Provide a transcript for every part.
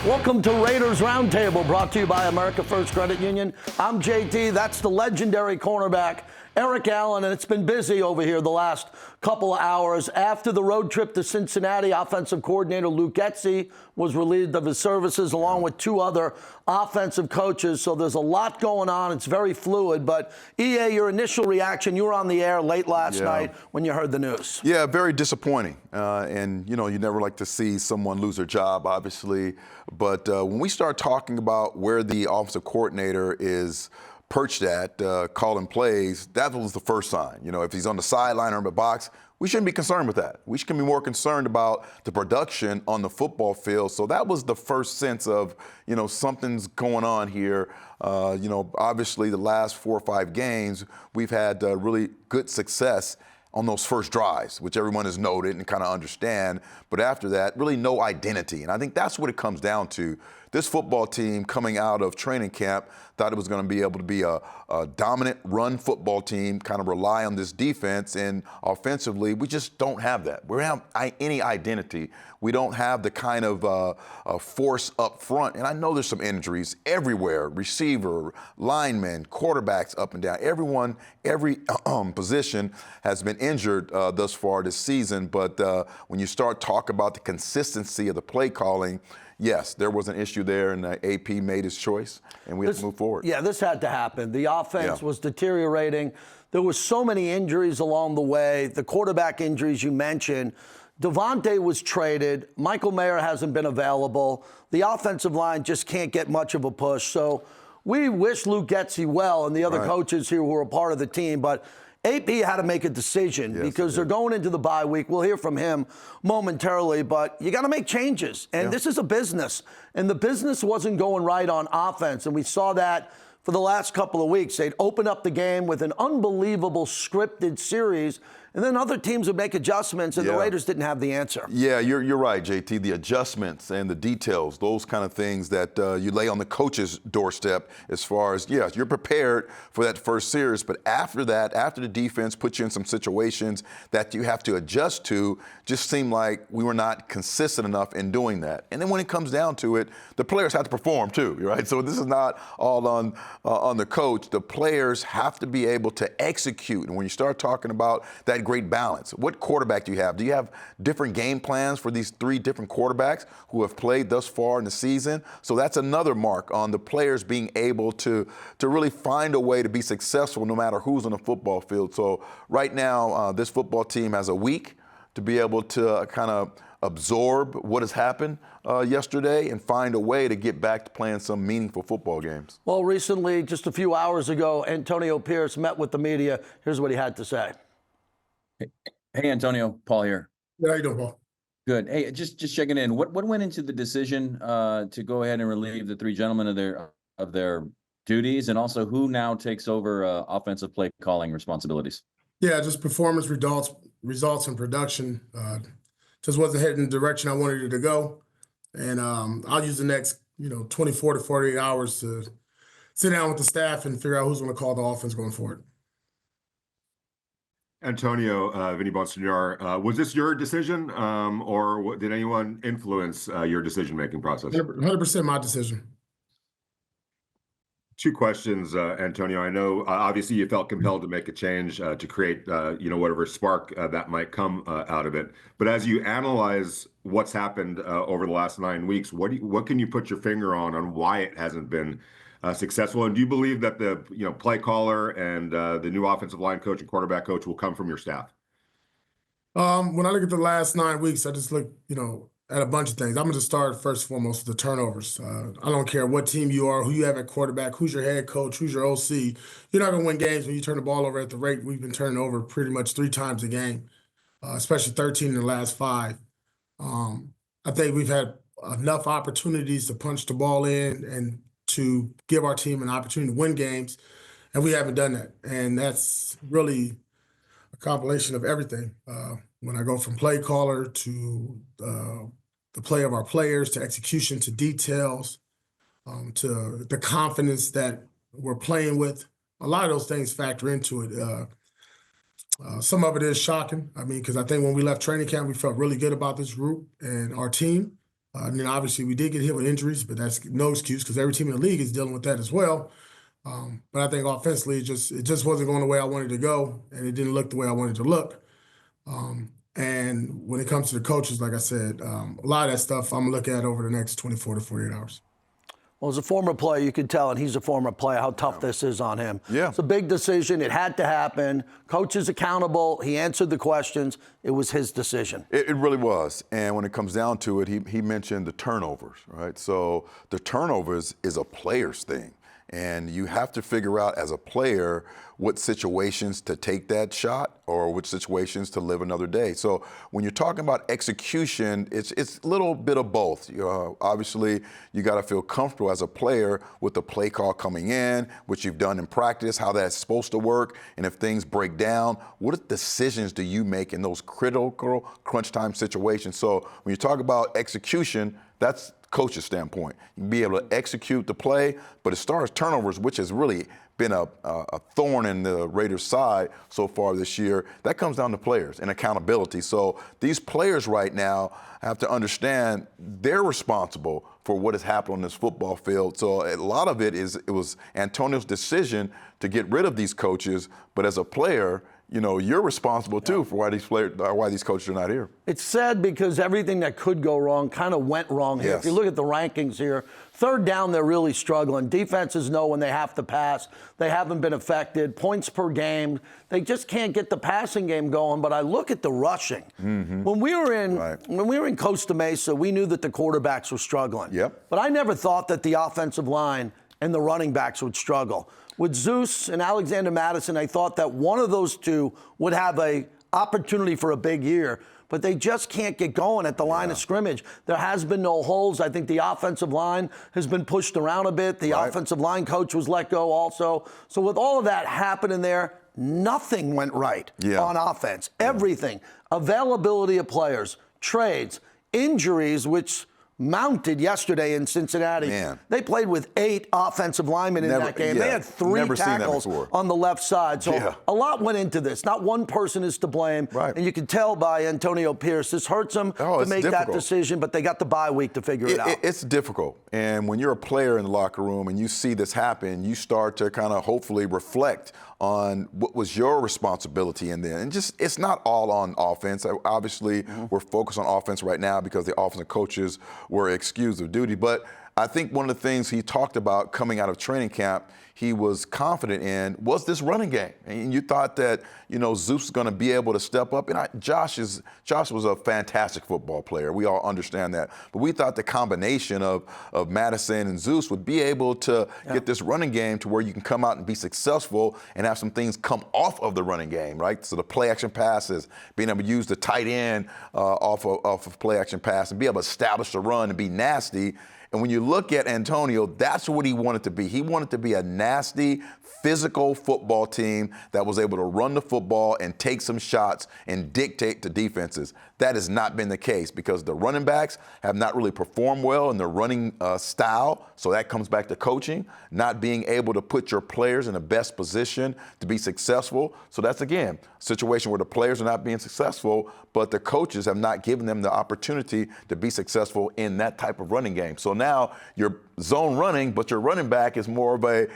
Welcome to Raiders Roundtable, brought to you by America First Credit Union. I'm JT. That's the legendary cornerback, Eric Allen, and it's been busy over here the last couple of hours. After the road trip to Cincinnati, offensive coordinator Luke Getsy was relieved of his services, along with two other offensive coaches. So there's a lot going on. It's very fluid. But, EA, your initial reaction, you were on the air late last night when you heard the news. Yeah, very disappointing. And, you know, you never like to see someone lose their job, obviously. But when we start talking about where the offensive coordinator is perched at, calling plays, that was the first sign. You know, if he's on the sideline or in the box, we shouldn't be concerned with that. We should be more concerned about the production on the football field. So that was the first sense of, you know, something's going on here. You know, obviously the last 4 or 5 games, we've had really good success on those first drives, which everyone has noted and kind of understand. But after that, really no identity. And I think that's what it comes down to. This football team coming out of training camp thought it was going to be able to be a dominant run football team, kind of rely on this defense. And offensively, we just don't have that. We don't have any identity. We don't have the kind of force up front. And I know there's some injuries everywhere, receiver, linemen, quarterbacks up and down. Everyone, every position has been injured thus far this season. But when you start talking about the consistency of the play calling, yes, there was an issue there, and AP made his choice, and we have to move forward. Yeah, this had to happen. The offense was deteriorating. There were so many injuries along the way. The quarterback injuries you mentioned. Devontae was traded. Michael Mayer hasn't been available. The offensive line just can't get much of a push. So we wish Luke Getsy well and the other coaches here who are a part of the team, but AP had to make a decision because they're going into the bye week. We'll hear from him momentarily, but you got to make changes. And this is a business. And the business wasn't going right on offense. And we saw that for the last couple of weeks. They'd open up the game with an unbelievable scripted series, and then other teams would make adjustments, and the Raiders didn't have the answer. Yeah, you're right, JT. The adjustments and the details, those kind of things that you lay on the coach's doorstep as far as, yes, you're prepared for that first series, but after that, after the defense puts you in some situations that you have to adjust to, just seemed like we were not consistent enough in doing that. And then when it comes down to it, the players have to perform too, right? So this is not all on the coach. The players have to be able to execute. And when you start talking about that great balance, what quarterback do you have? Do you have different game plans for these 3 different quarterbacks who have played thus far in the season? So that's another mark on the players being able to really find a way to be successful no matter who's on the football field. So right now, this football team has a week to be able to kind of absorb what has happened yesterday and find a way to get back to playing some meaningful football games. Well, recently, just a few hours ago, Antonio Pierce met with the media. Here's what he had to say. Hey, Antonio, Paul here. Yeah, how you doing, Paul? Good. Hey, just checking in. What went into the decision to go ahead and relieve the 3 gentlemen of their duties, and also who now takes over offensive play calling responsibilities? Yeah, just performance results and production. Just wasn't heading the direction I wanted it to go, and I'll use the next 24 to 48 hours to sit down with the staff and figure out who's going to call the offense going forward. Antonio, Vinny Bonsignor, was this your decision, or did anyone influence your decision-making process? 100% my decision. 2 questions, Antonio. I know obviously you felt compelled to make a change to create, whatever spark that might come out of it. But as you analyze what's happened over the last 9 weeks, what can you put your finger on why it hasn't been successful? And do you believe that the play caller and the new offensive line coach and quarterback coach will come from your staff? When I look at the last 9 weeks, I just look, at a bunch of things. I'm going to start first and foremost with the turnovers. I don't care what team you are, who you have at quarterback, who's your head coach, who's your OC. You're not going to win games when you turn the ball over at the rate we've been turning over pretty much 3 times a game, especially 13 in the last 5. I think we've had enough opportunities to punch the ball in and to give our team an opportunity to win games, and we haven't done that. And that's really a compilation of everything. When I go from play caller to the play of our players, to execution, to details, to the confidence that we're playing with, a lot of those things factor into it. Some of it is shocking. I mean, because I think when we left training camp, we felt really good about this group and our team. And then obviously we did get hit with injuries, but that's no excuse because every team in the league is dealing with that as well. But I think offensively, it just wasn't going the way I wanted to go, and it didn't look the way I wanted to look. And when it comes to the coaches, like I said, a lot of that stuff I'm going to look at over the next 24 to 48 hours. Well, as a former player, you could tell, and he's a former player, how tough this is on him. Yeah. It's a big decision. It had to happen. Coach is accountable. He answered the questions. It was his decision. It really was. And when it comes down to it, he mentioned the turnovers, right? So the turnovers is a player's thing. And you have to figure out as a player what situations to take that shot or which situations to live another day. So when you're talking about execution, it's a little bit of both. Obviously, you got to feel comfortable as a player with the play call coming in, which you've done in practice, how that's supposed to work. And if things break down, what decisions do you make in those critical crunch time situations? So when you talk about execution, that's coach's standpoint. You can be able to execute the play, but as far as turnovers, which has really been a thorn in the Raiders' side so far this year, that comes down to players and accountability. So these players right now have to understand they're responsible for what has happened on this football field. So a lot of it was Antonio's decision to get rid of these coaches, but as a player, you're responsible too for why these coaches are not here. It's sad because everything that could go wrong kind of went wrong here. Yes. If you look at the rankings here, third down, they're really struggling. Defenses know when they have to pass. They haven't been affected. Points per game. They just can't get the passing game going. But I look at the rushing. Mm-hmm. When we were in Costa Mesa, we knew that the quarterbacks were struggling. Yep. But I never thought that the offensive line and the running backs would struggle. With Zeus and Alexander Madison, I thought that one of those two would have an opportunity for a big year, but they just can't get going at the line of scrimmage. There has been no holes. I think the offensive line has been pushed around a bit. The offensive line coach was let go also. So with all of that happening there, nothing went right on offense. Everything. Availability of players, trades, injuries, which mounted yesterday in Cincinnati. Man. They played with 8 offensive linemen in that game. They had 3 tackles on the left side. So a lot went into this. Not one person is to blame. Right. And you can tell by Antonio Pierce, this hurts them to make that decision, but they got the bye week to figure it out. It's difficult. And when you're a player in the locker room and you see this happen, you start to kind of hopefully reflect on what was your responsibility in there. And just, it's not all on offense. Obviously, we're focused on offense right now because the offensive coaches were excused of duty. But I think one of the things he talked about coming out of training camp, he was confident in, was this running game. And you thought that, Zeus was going to be able to step up. And Josh was a fantastic football player. We all understand that. But we thought the combination of Madison and Zeus would be able to get this running game to where you can come out and be successful and have some things come off of the running game, right? So the play action passes, being able to use the tight end off of play action pass and be able to establish the run and be nasty. And when you look at Antonio, that's what he wanted to be. He wanted to be a nasty, physical football team that was able to run the football and take some shots and dictate to defenses. That has not been the case because the running backs have not really performed well in their running style. So that comes back to coaching, not being able to put your players in the best position to be successful. So that's, again, a situation where the players are not being successful, but the coaches have not given them the opportunity to be successful in that type of running game. So now you're zone running, but your running back is more of a,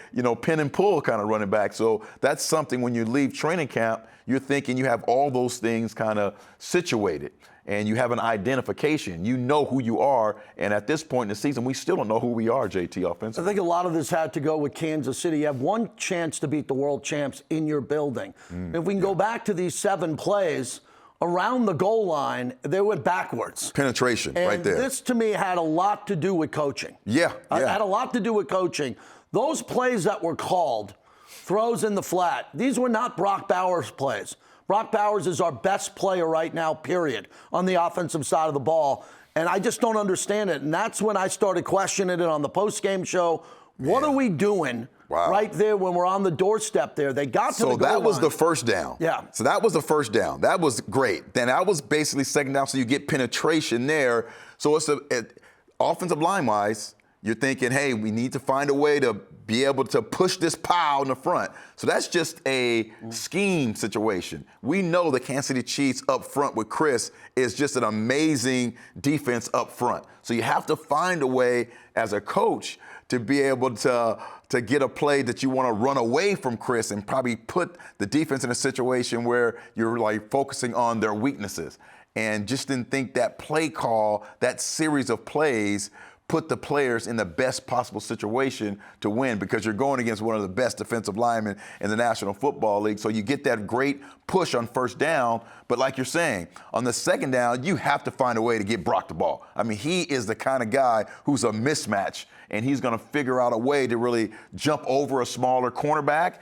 pin and pull kind of running back. So that's something when you leave training camp, you're thinking you have all those things kind of situated and you have an identification. You know who you are. And at this point in the season, we still don't know who we are, JT, offensively. I think a lot of this had to go with Kansas City. You have one chance to beat the world champs in your building. If we can go back to these 7 plays, around the goal line, they went backwards. Penetration right there. And this, to me, had a lot to do with coaching. Yeah. Had a lot to do with coaching. Those plays that were called, throws in the flat, these were not Brock Bowers plays. Brock Bowers is our best player right now, period, on the offensive side of the ball. And I just don't understand it. And that's when I started questioning it on the post-game show. What are we doing right there when we're on the doorstep there? They got to the goal line. So that was the first down. Yeah. So that was the first down. That was great. Then that was basically second down, so you get penetration there. So it's offensive line-wise, you're thinking, hey, we need to find a way to be able to push this pile in the front. So that's just a scheme situation. We know the Kansas City Chiefs up front with Chris is just an amazing defense up front. So you have to find a way as a coach to be able to get a play that you want to run away from Chris and probably put the defense in a situation where you're like focusing on their weaknesses. And just didn't think that play call, that series of plays, put the players in the best possible situation to win, because you're going against one of the best defensive linemen in the National Football League. So you get that great push on first down, but like you're saying, on the second down, you have to find a way to get Brock the ball. I mean, he is the kind of guy who's a mismatch, and he's going to figure out a way to really jump over a smaller cornerback,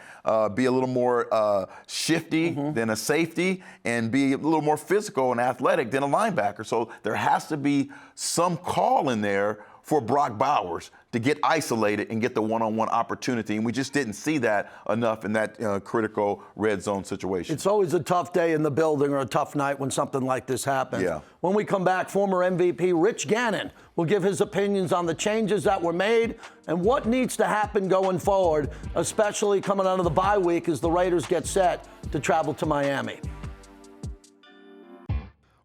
be a little more shifty than a safety, and be a little more physical and athletic than a linebacker. So there has to be some call in there for Brock Bowers to get isolated and get the one-on-one opportunity. And we just didn't see that enough in that critical red zone situation. It's always a tough day in the building or a tough night when something like this happens. Yeah. When we come back, former MVP Rich Gannon will give his opinions on the changes that were made and what needs to happen going forward, especially coming out of the bye week as the Raiders get set to travel to Miami.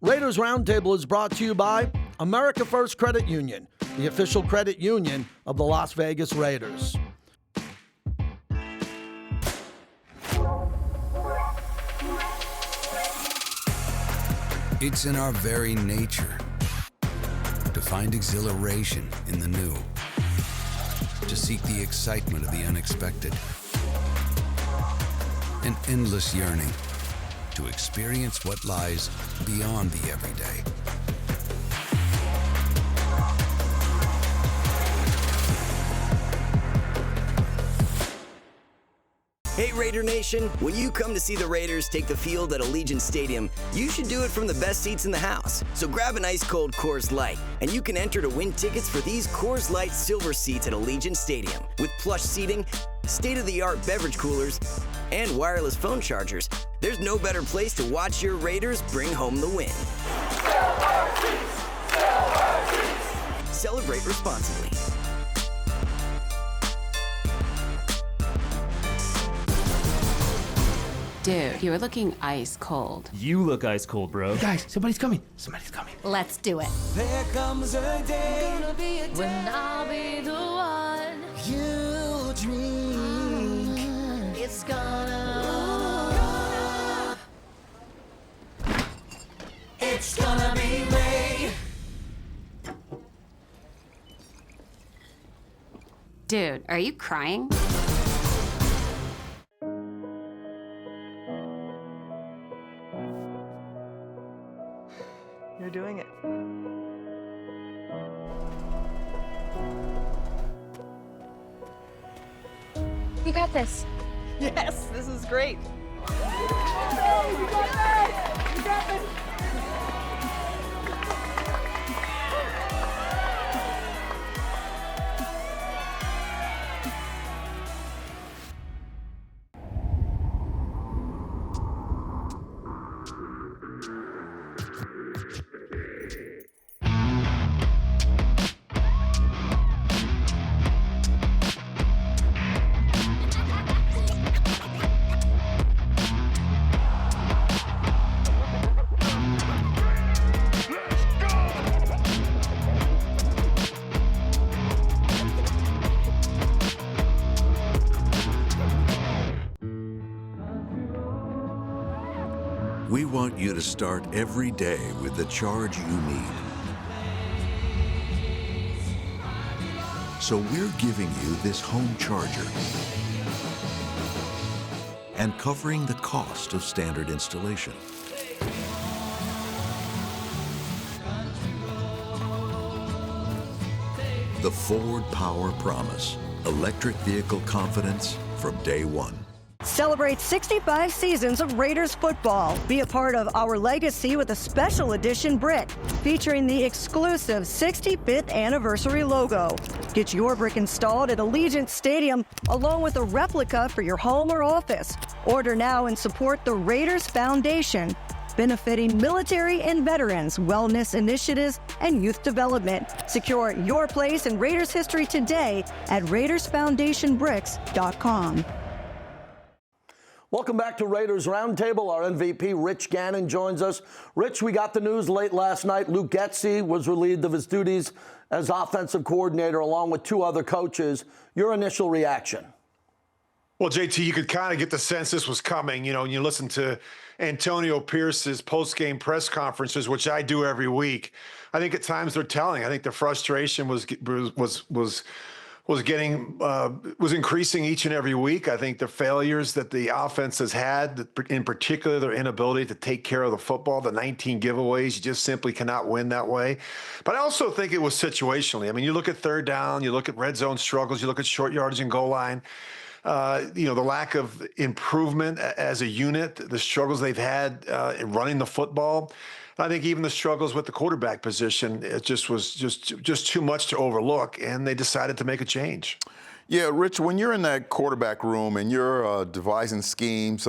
Raiders Roundtable is brought to you by America First Credit Union, the official credit union of the Las Vegas Raiders. It's in our very nature to find exhilaration in the new, to seek the excitement of the unexpected, an endless yearning to experience what lies beyond the everyday. Hey Raider Nation, when you come to see the Raiders take the field at Allegiant Stadium, you should do it from the best seats in the house. So grab an ice cold Coors Light, and you can enter to win tickets for these Coors Light silver seats at Allegiant Stadium. With plush seating, state-of-the-art beverage coolers, and wireless phone chargers, there's no better place to watch your Raiders bring home the win. Celebrate responsibly. Dude, you're looking ice cold. You look ice cold, bro. Guys, somebody's coming. Somebody's coming. Let's do it. There comes a day When I'll be the one you dream. it's gonna. It's gonna be me. Dude, are you crying? You're doing it. You got this. Yes, this is great. We want you to start every day with the charge you need. So we're giving you this home charger and covering the cost of standard installation. The Ford Power Promise. Electric vehicle confidence from day one. Celebrate 65 seasons of Raiders football. Be a part of our legacy with a special edition brick featuring the exclusive 65th anniversary logo. Get your brick installed at Allegiant Stadium along with a replica for your home or office. Order now and support the Raiders Foundation. benefiting military and veterans, wellness initiatives, and youth development. Secure your place in Raiders history today at RaidersFoundationBricks.com. Welcome back to Raiders Roundtable. Our MVP, Rich Gannon, joins us. Rich, we got the news late last night. Luke Getsy was relieved of his duties as offensive coordinator along with 2 other coaches. Your initial reaction? Well, JT, you could kind of get the sense this was coming. You know, when you listen to Antonio Pierce's post-game press conferences, which I do every week, I think at times they're telling. I think the frustration was increasing each and every week. I think the failures that the offense has had, in particular their inability to take care of the football, the 19 giveaways, you just simply cannot win that way. But I also think it was situationally. I mean, you look at third down, you look at red zone struggles, you look at short yardage and goal line. The lack of improvement as a unit, the struggles they've had in running the football. I think even the struggles with the quarterback position, it was just too much to overlook, and they decided to make a change. Yeah, Rich, when you're in that quarterback room and you're devising schemes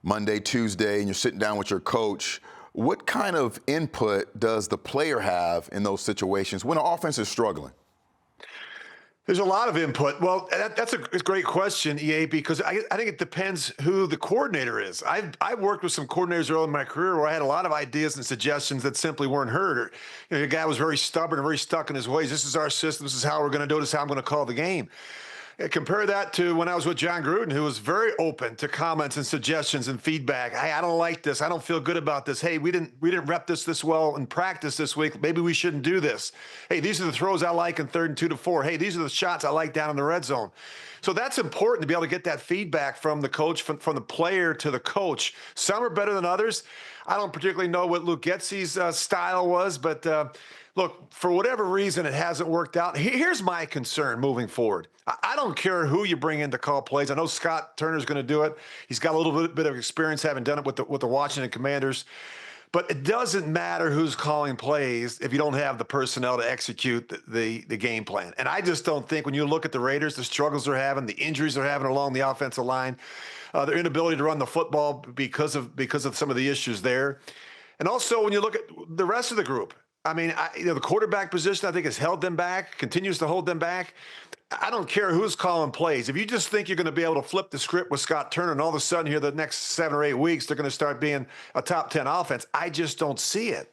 Monday, Tuesday, and you're sitting down with your coach, what kind of input does the player have in those situations when the offense is struggling? There's a lot of input. Well, that's a great question, EA, because I think it depends who the coordinator is. I've worked with some coordinators early in my career where I had a lot of ideas and suggestions that simply weren't heard. Or, the guy was very stubborn and very stuck in his ways. This is our system. This is how we're going to do it. This is how I'm going to call the game. Compare that to when I was with John Gruden, who was very open to comments and suggestions and feedback. Hey, I don't like this. I don't feel good about this. Hey, we didn't rep this well in practice this week. Maybe we shouldn't do this. Hey, these are the throws I like in 3rd and 2 to 4. Hey, these are the shots I like down in the red zone. So that's important to be able to get that feedback from the coach, from the player to the coach. Some are better than others. I don't particularly know what Luke Getsy's style was, but look, for whatever reason, it hasn't worked out. Here's my concern moving forward. I don't care who you bring in to call plays. I know Scott Turner's going to do it. He's got a little bit of experience having done it with the Washington Commanders. But it doesn't matter who's calling plays if you don't have the personnel to execute the game plan. And I just don't think when you look at the Raiders, the struggles they're having, the injuries they're having along the offensive line, their inability to run the football because of some of the issues there. And also when you look at the rest of the group, I mean, the quarterback position, I think, has held them back, continues to hold them back. I don't care who's calling plays. If you just think you're going to be able to flip the script with Scott Turner and all of a sudden here the next 7 or 8 weeks, they're going to start being a top 10 offense, I just don't see it.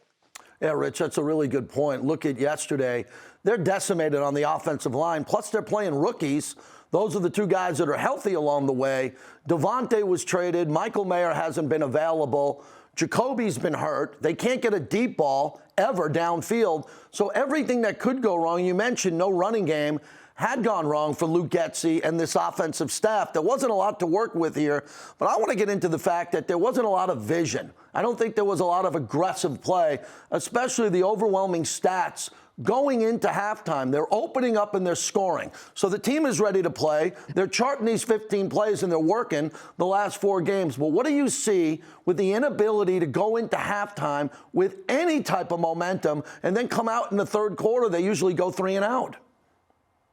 Yeah, Rich, that's a really good point. Look at yesterday. They're decimated on the offensive line, plus they're playing rookies. Those are the 2 guys that are healthy along the way. Devontae was traded. Michael Mayer hasn't been available. Jacoby's been hurt. They can't get a deep ball ever downfield. So everything that could go wrong, you mentioned no running game, had gone wrong for Luke Getsy and this offensive staff. There wasn't a lot to work with here, but I want to get into the fact that there wasn't a lot of vision. I don't think there was a lot of aggressive play, especially the overwhelming stats going into halftime. They're opening up and they're scoring. So the team is ready to play. They're charting these 15 plays and they're working the last 4 games. But what do you see with the inability to go into halftime with any type of momentum and then come out in the 3rd quarter? They usually go 3 and out.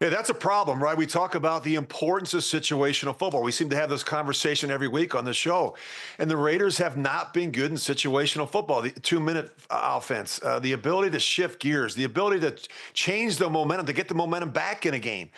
Yeah, that's a problem, right? We talk about the importance of situational football. We seem to have this conversation every week on the show. And the Raiders have not been good in situational football. The 2-minute offense, the ability to shift gears, the ability to change the momentum, to get the momentum back in a game,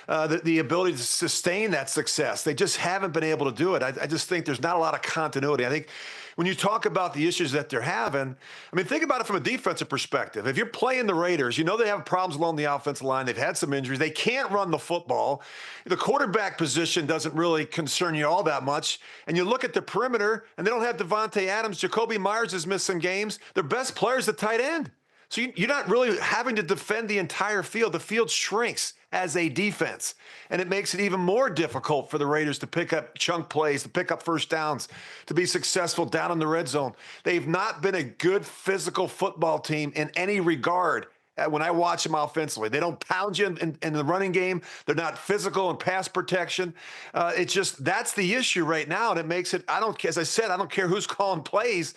the ability to sustain that success. They just haven't been able to do it. I just think there's not a lot of continuity. I think when you talk about the issues that they're having, I mean, think about it from a defensive perspective. If you're playing the Raiders, you know they have problems along the offensive line. They've had some injuries. They can't run the football. The quarterback position doesn't really concern you all that much. And you look at the perimeter, and they don't have Devontae Adams. Jacoby Myers has missed some games. Their best player is the tight end. So you're not really having to defend the entire field. The field shrinks as a defense, and it makes it even more difficult for the Raiders to pick up chunk plays, to pick up first downs, to be successful down in the red zone. They've not been a good physical football team in any regard when I watch them offensively. They don't pound you in the running game. They're not physical in pass protection. It's just that's the issue right now, and it makes it. As I said, I don't care who's calling plays.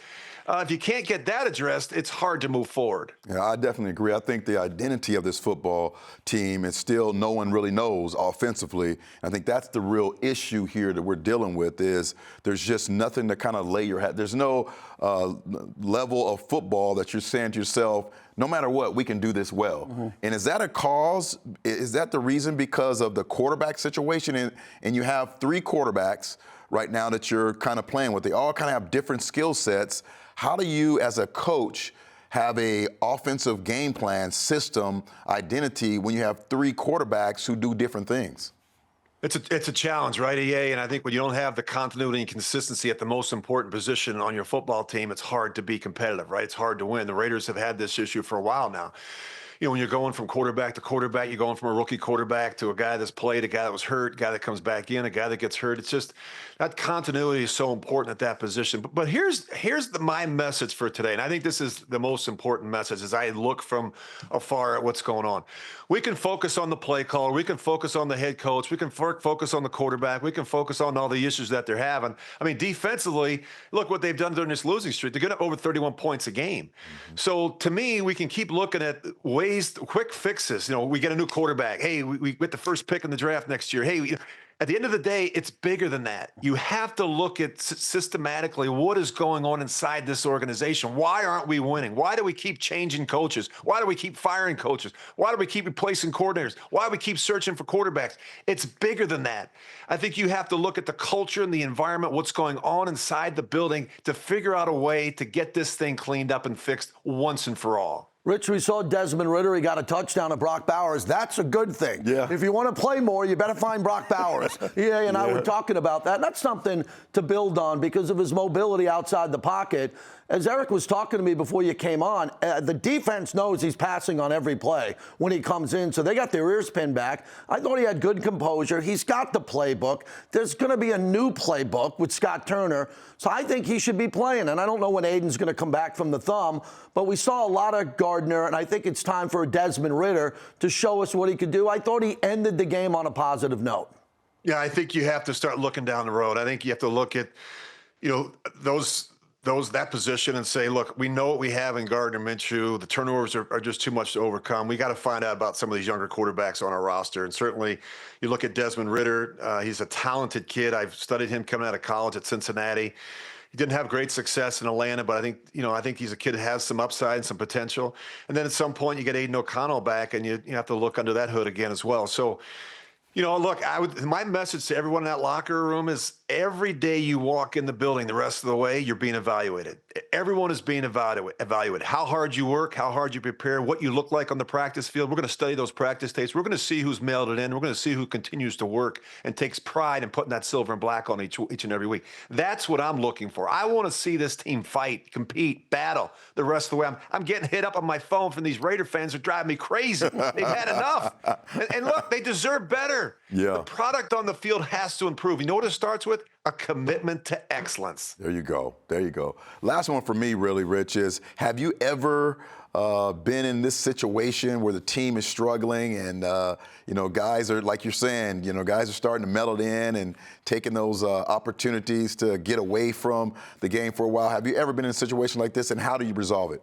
If you can't get that addressed, it's hard to move forward. Yeah, I definitely agree. I think the identity of this football team is still no one really knows offensively. I think that's the real issue here that we're dealing with is there's just nothing to kind of lay your hat. There's no level of football that you're saying to yourself, no matter what, we can do this well. Mm-hmm. And is that a cause? Is that the reason because of the quarterback situation? And you have 3 quarterbacks right now that you're kind of playing with. They all kind of have different skill sets. How do you, as a coach, have a offensive game plan, system, identity when you have 3 quarterbacks who do different things? It's a challenge, right, EA? And I think when you don't have the continuity and consistency at the most important position on your football team, it's hard to be competitive, right? It's hard to win. The Raiders have had this issue for a while now. You know, when you're going from quarterback to quarterback, you're going from a rookie quarterback to a guy that's played, a guy that was hurt, a guy that comes back in, a guy that gets hurt. It's just that continuity is so important at that position. But here's my message for today, and I think this is the most important message as I look from afar at what's going on. We can focus on the play caller. We can focus on the head coach. We can focus on the quarterback. We can focus on all the issues that they're having. I mean, defensively, look what they've done during this losing streak. They're getting up over 31 points a game. Mm-hmm. So to me, we can keep looking at ways, quick fixes. You know, we get a new quarterback. Hey, we get the first pick in the draft next year. Hey, at the end of the day, it's bigger than that. You have to look at systematically what is going on inside this organization. Why aren't we winning? Why do we keep changing coaches? Why do we keep firing coaches? Why do we keep replacing coordinators? Why do we keep searching for quarterbacks? It's bigger than that. I think you have to look at the culture and the environment, what's going on inside the building to figure out a way to get this thing cleaned up and fixed once and for all. Rich, we saw Desmond Ridder. He got a touchdown at Brock Bowers. That's a good thing. Yeah. If you want to play more, you better find Brock Bowers. EA and I were talking about that. That's something to build on because of his mobility outside the pocket. As Eric was talking to me before you came on, the defense knows he's passing on every play when he comes in, so they got their ears pinned back. I thought he had good composure. He's got the playbook. There's going to be a new playbook with Scott Turner, so I think he should be playing. And I don't know when Aiden's going to come back from the thumb, but we saw a lot of Gardner, and I think it's time for Desmond Ridder to show us what he could do. I thought he ended the game on a positive note. Yeah, I think you have to start looking down the road. I think you have to look at, you know, that position and say, look, we know what we have in Gardner Minshew. The turnovers are just too much to overcome. We got to find out about some of these younger quarterbacks on our roster. And certainly you look at Desmond Ridder. He's a talented kid. I've studied him coming out of college at Cincinnati. He didn't have great success in Atlanta, but I think he's a kid that has some upside and some potential. And then at some point you get Aiden O'Connell back and you have to look under that hood again as well. So, you know, look, my message to everyone in that locker room is every day you walk in the building the rest of the way, you're being evaluated. Everyone is being evaluated. How hard you work, how hard you prepare, what you look like on the practice field. We're going to study those practice tapes. We're going to see who's mailed it in. We're going to see who continues to work and takes pride in putting that silver and black on each and every week. That's what I'm looking for. I want to see this team fight, compete, battle the rest of the way. I'm getting hit up on my phone from these Raider fans who drive me crazy. They've had enough. And look, they deserve better. Yeah. The product on the field has to improve. You know what it starts with? A commitment to excellence. There you go. There you go. Last one for me, really, Rich, is have you ever been in this situation where the team is struggling and, guys are, like you're saying, guys are starting to mellow in and taking those opportunities to get away from the game for a while? Have you ever been in a situation like this, and how do you resolve it?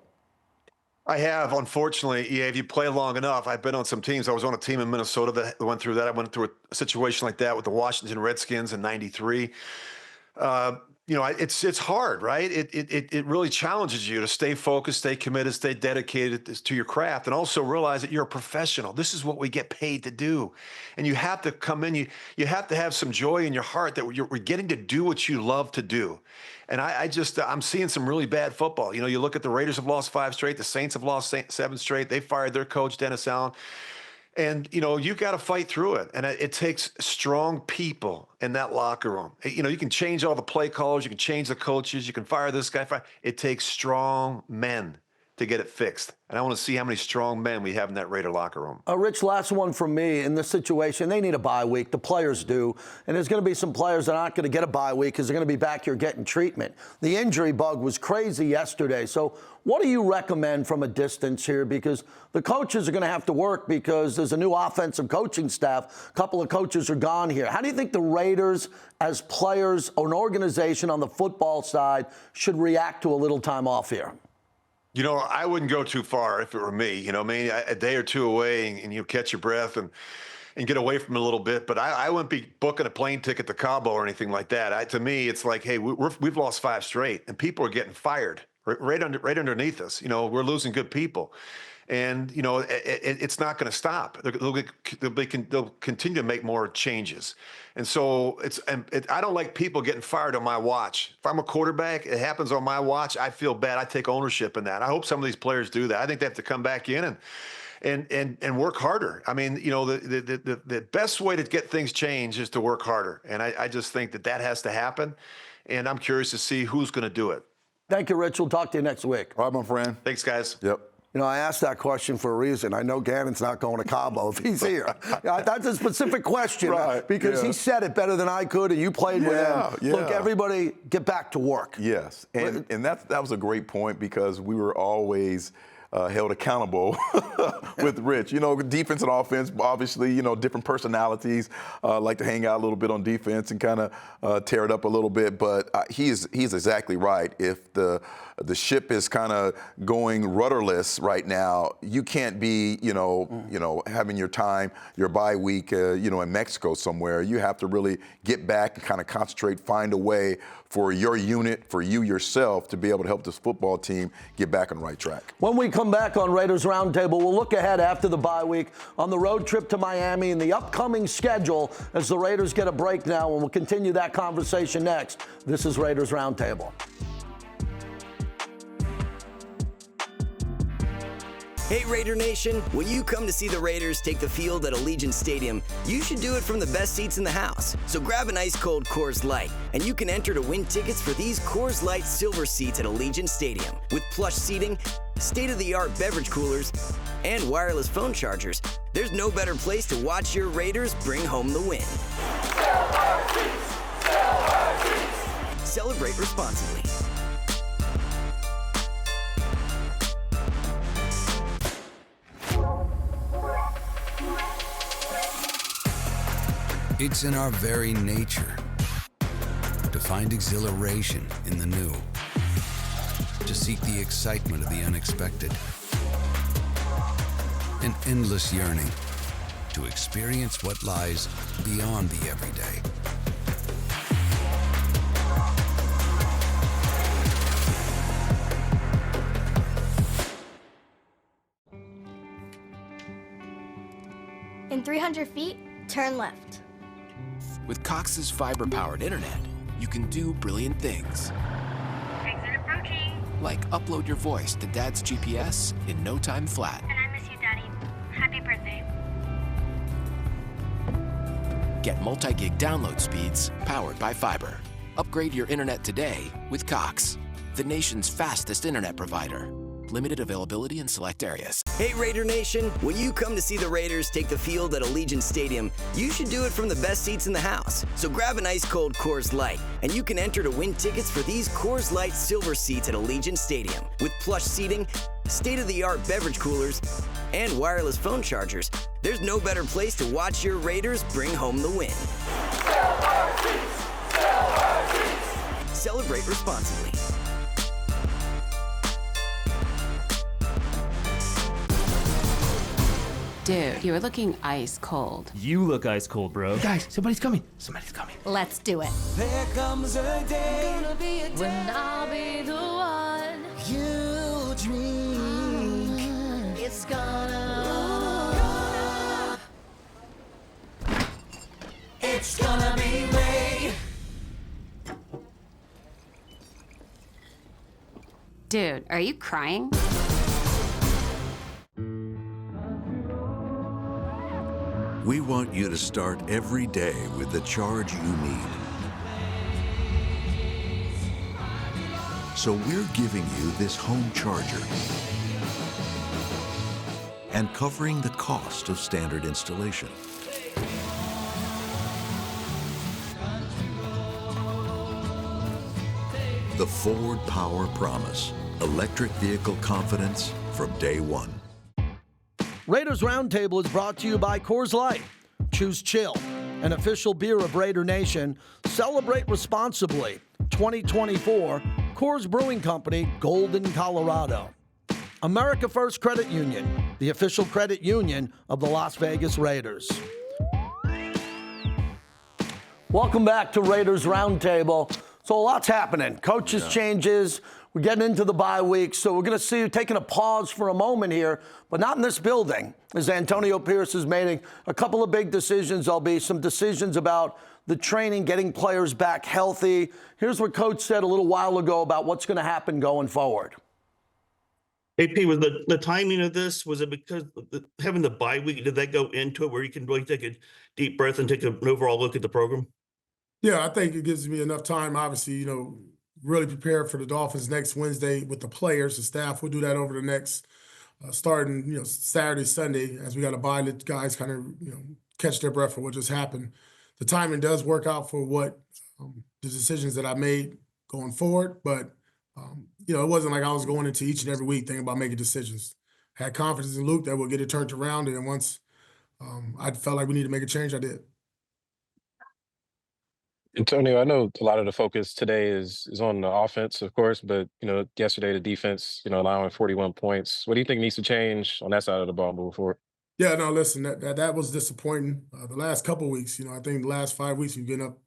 I have, unfortunately. Yeah, if you play long enough, I've been on some teams. I was on a team in Minnesota that went through that. I went through a situation like that with the Washington Redskins in '93. It's hard, right? It really challenges you to stay focused, stay committed, stay dedicated to your craft, and also realize that you're a professional. This is what we get paid to do. And you have to come in, you have to have some joy in your heart that we're getting to do what you love to do. And I'm seeing some really bad football. You know, you look at the Raiders have lost 5 straight. The Saints have lost 7 straight. They fired their coach, Dennis Allen. And, you've got to fight through it. And it takes strong people in that locker room. You can change all the play callers. You can change the coaches. You can fire this guy. It takes strong men to get it fixed. And I want to see how many strong men we have in that Raider locker room. Rich, last one from me. In this situation, they need a bye week. The players do. And there's going to be some players that aren't going to get a bye week because they're going to be back here getting treatment. The injury bug was crazy yesterday. So what do you recommend from a distance here? Because the coaches are going to have to work because there's a new offensive coaching staff. A couple of coaches are gone here. How do you think the Raiders, as players or an organization on the football side, should react to a little time off here? You know, I wouldn't go too far if it were me. You know, maybe a day or two away and you catch your breath and get away from it a little bit. But I wouldn't be booking a plane ticket to Cabo or anything like that. To me, it's like, hey, we've lost 5 straight, and people are getting fired right underneath us. You know, we're losing good people. And, you know, it's not going to stop. They'll continue to make more changes. And so I don't like people getting fired on my watch. If I'm a quarterback, it happens on my watch, I feel bad. I take ownership in that. I hope some of these players do that. I think they have to come back in and work harder. I mean, you know, the best way to get things changed is to work harder. And I just think that has to happen. And I'm curious to see who's going to do it. Thank you, Rich. We'll talk to you next week. All right, my friend. Thanks, guys. Yep. You know, I asked that question for a reason. I know Gannon's not going to Cabo if he's here. That's a specific question because he said it better than I could, and you played with him. Look, everybody get back to work. Yes, and that was a great point because we were always held accountable with Rich. You know, defense and offense, obviously, you know, different personalities like to hang out a little bit on defense and kind of tear it up a little bit. But he's exactly right. If the ship is kind of going rudderless right now, you can't be, you know, having your bye week, you know, in Mexico somewhere. You have to really get back and kind of concentrate, find a way for your unit, for you yourself, to be able to help this football team get back on the right track. When we come back on Raiders Roundtable, we'll look ahead after the bye week on the road trip to Miami and the upcoming schedule as the Raiders get a break now, and we'll continue that conversation next. This is Raiders Roundtable. Hey Raider Nation, when you come to see the Raiders take the field at Allegiant Stadium, you should do it from the best seats in the house. So grab an ice cold Coors Light, and you can enter to win tickets for these Coors Light silver seats at Allegiant Stadium. With plush seating, state-of-the-art beverage coolers, and wireless phone chargers, there's no better place to watch your Raiders bring home the win. Celebrate responsibly. It's in our very nature to find exhilaration in the new, to seek the excitement of the unexpected, an endless yearning to experience what lies beyond the everyday. In 300 feet, turn left. With Cox's fiber-powered internet, you can do brilliant things. Exit approaching. Like upload your voice to Dad's GPS in no time flat. And I miss you, Daddy. Happy birthday. Get multi-gig download speeds powered by fiber. Upgrade your internet today with Cox, the nation's fastest internet provider. Limited availability in select areas. Hey Raider Nation, when you come to see the Raiders take the field at Allegiant Stadium, you should do it from the best seats in the house. So grab an ice cold Coors Light, and you can enter to win tickets for these Coors Light silver seats at Allegiant Stadium. With plush seating, state-of-the-art beverage coolers, and wireless phone chargers, there's no better place to watch your Raiders bring home the win. Celebrate responsibly. Dude, you were looking ice cold. You look ice cold, bro. Guys, somebody's coming. Somebody's coming. Let's do it. There comes a day When I'll be the one. you dream. It's gonna. It's gonna be Ray. Dude, are you crying? We want you to start every day with the charge you need. So we're giving you this home charger. and covering the cost of standard installation. The Ford Power Promise. Electric vehicle confidence from day one. Raiders Roundtable is brought to you by Coors Light. Choose chill, an official beer of Raider Nation. Celebrate responsibly. 2024, Coors Brewing Company, Golden, Colorado. America First Credit Union, the official credit union of the Las Vegas Raiders. Welcome back to Raiders Roundtable. So a lot's happening. Coaches changes. We're getting into the bye week, so we're going to see you taking a pause for a moment here, but not in this building, as Antonio Pierce is making a couple of big decisions. There'll be some decisions about the training, getting players back healthy. Here's what Coach said a little while ago about what's going to happen going forward. AP, was the timing of this, was it because of having the bye week, did that go into it where you can really take a deep breath and take an overall look at the program? Yeah, I think it gives me enough time, obviously, really prepare for the Dolphins next Wednesday with the players. The staff will do that over the next, starting, Saturday, Sunday, as we got to bye, let guys kind of, catch their breath for what just happened. The timing does work out for what the decisions that I made going forward, but, it wasn't like I was going into each and every week thinking about making decisions. Had confidence in Luke that we'll get it turned around, and then once I felt like we needed to make a change, I did. Antonio, I know a lot of the focus today is on the offense, of course, but yesterday the defense, allowing 41 points. What do you think needs to change on that side of the ball moving forward? Yeah, no, listen, that was disappointing. The last couple of weeks, I think the last 5 weeks we've given up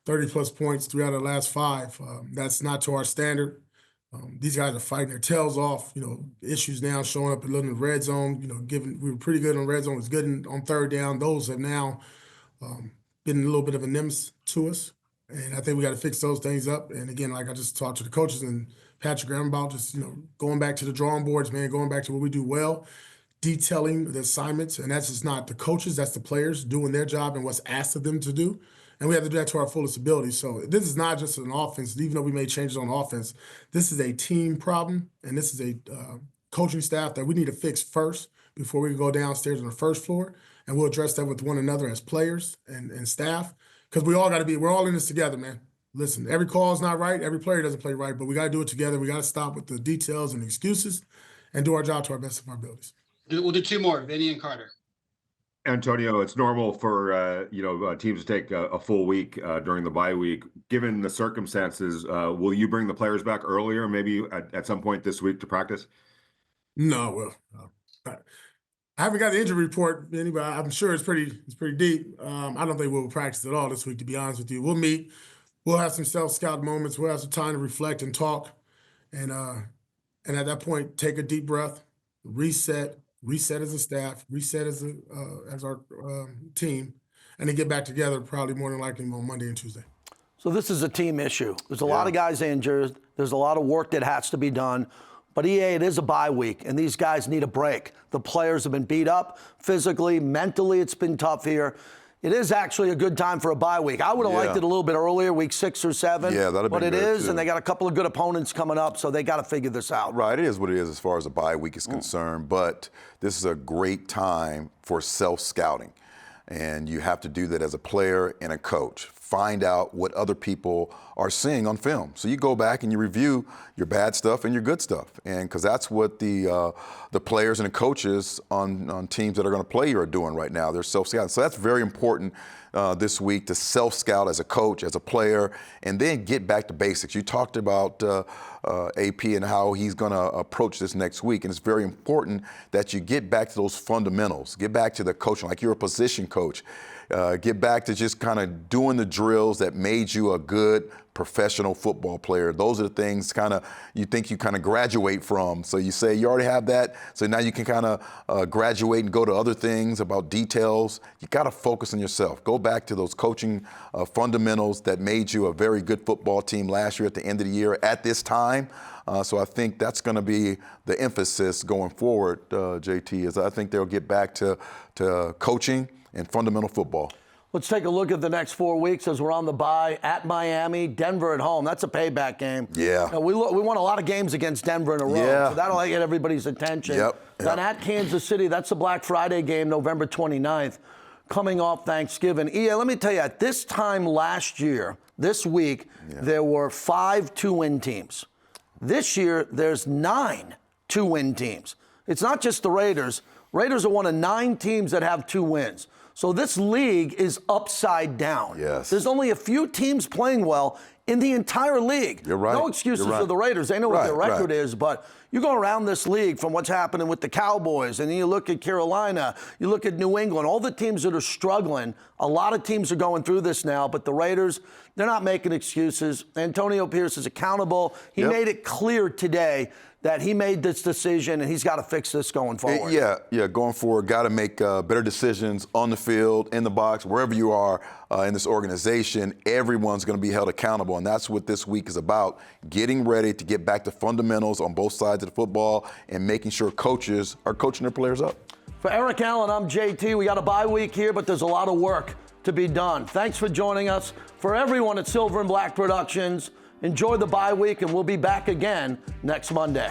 30-plus points 3 out of the last 5. That's not to our standard. These guys are fighting their tails off. Issues now showing up a little in the red zone. We were pretty good on red zone. It was good on third down. Those have now been a little bit of a nemesis to us. And I think we got to fix those things up. And again, like I just talked to the coaches and Patrick Graham about, just, going back to the drawing boards, man, going back to what we do well, detailing the assignments. And that's just not the coaches, that's the players doing their job and what's asked of them to do. And we have to do that to our fullest ability. So this is not just an offense. Even though we made changes on offense, this is a team problem. And this is a coaching staff that we need to fix first before we can go downstairs on the first floor. And we'll address that with one another as players and staff. Because we're all in this together, man. Listen, every call is not right. Every player doesn't play right, but we got to do it together. We got to stop with the details and excuses and do our job to our best of our abilities. We'll do 2 more, Vinny and Carter. Antonio, it's normal for teams to take a full week during the bye week. Given the circumstances, will you bring the players back earlier, maybe at some point this week to practice? No, I haven't got the injury report, but I'm sure it's pretty deep. I don't think we'll practice at all this week, to be honest with you. We'll meet. We'll have some self-scout moments. We'll have some time to reflect and talk, and at that point, take a deep breath, reset as a staff, reset as our team, and then get back together probably more than likely on Monday and Tuesday. So this is a team issue. There's a lot of guys injured. There's a lot of work that has to be done. But it is a bye week, and these guys need a break. The players have been beat up physically, mentally. It's been tough here. It is actually a good time for a bye week. I would have liked it a little bit earlier, week 6 or 7. Yeah, that'd but be it good is, too. and they got a couple of good opponents coming up, so they got to figure this out. Right, it is what it is as far as a bye week is concerned, but this is a great time for self-scouting, and you have to do that as a player and a coach. Find out what other people are seeing on film. So you go back and you review your bad stuff and your good stuff, and because that's what the players and the coaches on teams that are going to play you are doing right now. They're self-scouting. So that's very important this week to self-scout as a coach, as a player, and then get back to basics. You talked about AP and how he's going to approach this next week, and it's very important that you get back to those fundamentals. Get back to the coaching, like you're a position coach. Get back to just kind of doing the drills that made you a good professional football player. Those are the things you think you kind of graduate from. So you say you already have that, so now you can kind of graduate and go to other things about details. You got to focus on yourself. Go back to those coaching fundamentals that made you a very good football team last year at the end of the year at this time. So I think that's going to be the emphasis going forward, JT, is I think they'll get back to coaching and fundamental football. Let's take a look at the next 4 weeks as we're on the bye. At Miami, Denver at home. That's a payback game. Yeah. We won a lot of games against Denver in a row, Yeah. so that'll get everybody's attention. Yep. Then at Kansas City, that's the Black Friday game, November 29th, coming off Thanksgiving. Let me tell you, at this time last year, this week, there were 5 2-win teams. This year, there's 9 2-win teams. It's not just the Raiders. Raiders are one of 9 teams that have 2 wins. So this league is upside down. Yes. There's only a few teams playing well in the entire league. You're right. No excuses You're right. for the Raiders. They know what their Right, record right. is, but you go around this league from what's happening with the Cowboys, and then you look at Carolina, you look at New England, all the teams that are struggling. A lot of teams are going through this now, but the Raiders, they're not making excuses. Antonio Pierce is accountable. He made it clear today that he made this decision and he's got to fix this going forward. Going forward, got to make better decisions on the field, in the box, wherever you are in this organization. Everyone's going to be held accountable, and that's what this week is about, getting ready to get back to fundamentals on both sides of the football and making sure coaches are coaching their players up. For Eric Allen, I'm JT. We got a bye week here, but there's a lot of work to be done. Thanks for joining us. For everyone at Silver and Black Productions, enjoy the bye week, and we'll be back again next Monday.